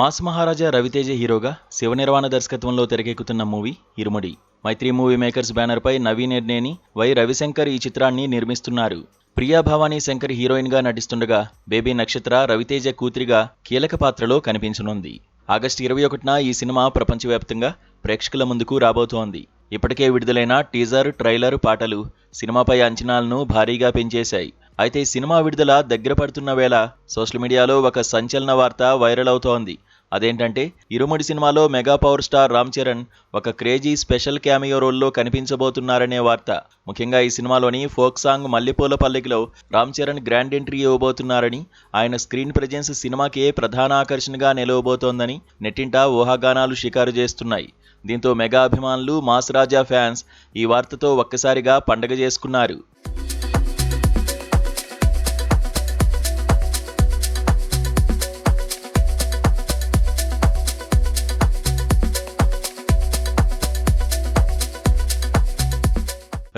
Mass మహారాజా రవితేజ హీరోగా శివనిర్వాణ దర్శకత్వంలో తెరకెక్కుతున్న మూవీ ఇరుముడి. మైత్రి మూవీ మేకర్స్ బ్యానర్పై నవీన్ ఎర్నేని, వై రవిశంకర్ ఈ చిత్రాన్ని నిర్మిస్తున్నారు. ప్రియా భవానీ శంకర్ హీరోయిన్గా నటిస్తుండగా బేబీ నక్షత్ర రవితేజ కూతురిగా కీలక పాత్రలో కనిపించనుంది. ఆగస్టు 21న ఈ సినిమా ప్రపంచవ్యాప్తంగా ప్రేక్షకుల ముందుకు రాబోతోంది. ఇప్పటికే విడుదలైన టీజర్, ట్రైలర్, పాటలు సినిమాపై అంచనాలను భారీగా పెంచేశాయి. అయితే సినిమా విడుదల దగ్గర పడుతున్న వేళ సోషల్ మీడియాలో ఒక సంచలన వార్త వైరల్ అవుతోంది. అదేంటంటే ఇరుముడి సినిమాలో mega power star Ram Charan ఒక క్రేజీ స్పెషల్ క్యామియో రోల్లో కనిపించబోతున్నారనే వార్త. ముఖ్యంగా ఈ సినిమాలోని ఫోక్ సాంగ్ మల్లెపూల పల్లకిలో రామ్ చరణ్ గ్రాండ్ ఎంట్రీ ఇవ్వబోతున్నారని, ఆయన స్క్రీన్ ప్రెజెన్స్ సినిమాకే ప్రధాన ఆకర్షణగా నిలవబోతోందని నెట్టింట ఊహాగానాలు షికారు చేస్తున్నాయి. దీంతో మెగా అభిమానులు, మాస్ రాజా ఫ్యాన్స్ ఈ వార్తతో ఒక్కసారిగా పండగ చేసుకున్నారు.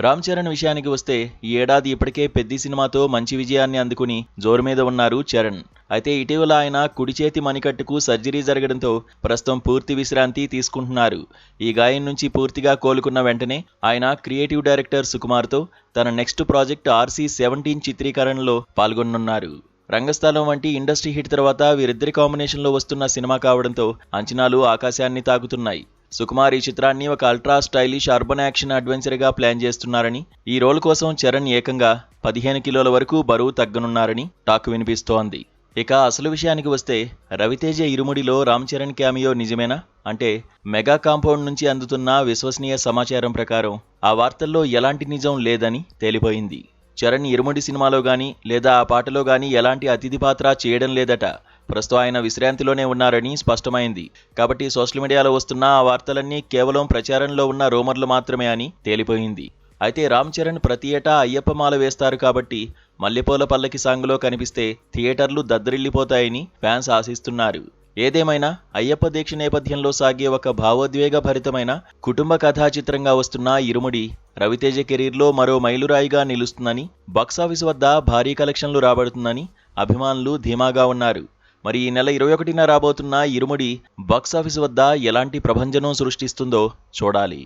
రామ్ చరణ్ విషయానికి వస్తే ఈ ఏడాది ఇప్పటికే పెద్ది సినిమాతో మంచి విజయాన్ని అందుకుని జోరు మీద ఉన్నారు చరణ్. అయితే ఇటీవల ఆయన కుడి చేతి మణికట్టుకు సర్జరీ జరగడంతో ప్రస్తుతం పూర్తి విశ్రాంతి తీసుకుంటున్నారు. ఈ గాయం నుంచి పూర్తిగా కోలుకున్న వెంటనే ఆయన క్రియేటివ్ డైరెక్టర్ సుకుమార్తో తన నెక్స్ట్ ప్రాజెక్ట్ RC-17 చిత్రీకరణలో పాల్గొనున్నారు. రంగస్థలం వంటి ఇండస్ట్రీ హిట్ తర్వాత వీరిద్దరి కాంబినేషన్లో వస్తున్న సినిమా కావడంతో అంచనాలు ఆకాశాన్ని తాకుతున్నాయి. సుకుమార్ ఈ చిత్రాన్ని ఒక అల్ట్రా స్టైలిష్ అర్బన్ యాక్షన్ అడ్వెంచర్గా ప్లాన్ చేస్తున్నారని, ఈ రోల్ కోసం చరణ్ ఏకంగా 15 కిలోల వరకు బరువు తగ్గనున్నారని టాక్ వినిపిస్తోంది. ఇక అసలు విషయానికి వస్తే రవితేజ ఇరుముడిలో రామ్ చరణ్ క్యామియో నిజమేనా అంటే, మెగా కాంపౌండ్ నుంచి అందుతున్న విశ్వసనీయ సమాచారం ప్రకారం ఆ వార్తల్లో ఎలాంటి నిజం లేదని తేలిపోయింది. చరణ్ ఇరుముడి సినిమాలో గానీ లేదా ఆ పాటలో గానీ ఎలాంటి అతిథి పాత్ర చేయడం లేదట. ప్రస్తుతం ఆయన విశ్రాంతిలోనే ఉన్నారని స్పష్టమైంది. కాబట్టి సోషల్ మీడియాలో వస్తున్న ఆ వార్తలన్నీ కేవలం ప్రచారంలో ఉన్న రూమర్లు మాత్రమే అని తేలిపోయింది. అయితే రామ్ చరణ్ ప్రతి ఏటా అయ్యప్ప మాల వేస్తారు కాబట్టి మల్లెపూల పల్లకి సాంగ్లో కనిపిస్తే థియేటర్లు దద్దరిల్లిపోతాయని ఫ్యాన్స్ ఆశిస్తున్నారు. ఏదేమైనా అయ్యప్ప దీక్ష నేపథ్యంలో సాగే ఒక భావోద్వేగ భరితమైన కుటుంబ కథా చిత్రంగా వస్తున్న ఇరుముడి రవితేజ కెరీర్లో మరో మైలురాయిగా నిలుస్తుందని, బాక్సాఫీస్ వద్ద భారీ కలెక్షన్లు రాబడుతుందని అభిమానులు ధీమాగా ఉన్నారు. మరి ఈ నెల 21న రాబోతున్న ఇరుముడి బాక్సాఫీస్ వద్ద ఎలాంటి ప్రభంజనం సృష్టిస్తుందో చూడాలి.